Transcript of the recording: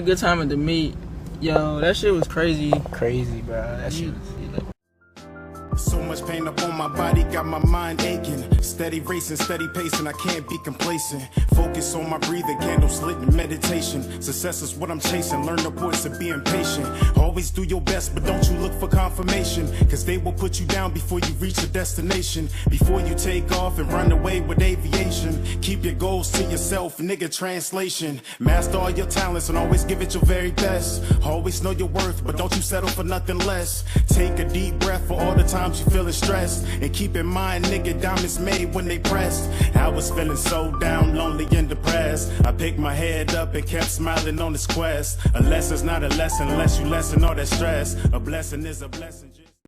good time at the meet. Yo, that shit was crazy. Crazy, bro. That shit was So much pain up on my body, got my mind aching. Steady racing, steady pacing, I can't be complacent. Focus on my breathing, candles lit in meditation. Success is what I'm chasing, learn the importance of being patient. Always do your best, but don't you look for confirmation, cause they will put you down before you reach your destination. Before you take off and run away with aviation, keep your goals to yourself, nigga, translation. Master all your talents and always give it your very best. Always know your worth, but don't you settle for nothing less. Take a deep breath for all the times you feeling stressed, and keep in mind, nigga, diamonds made when they pressed. I was feeling so down, lonely and depressed. I picked my head up and kept smiling on this quest. A lesson's not a lesson unless you lessen all that stress. A blessing is a blessing.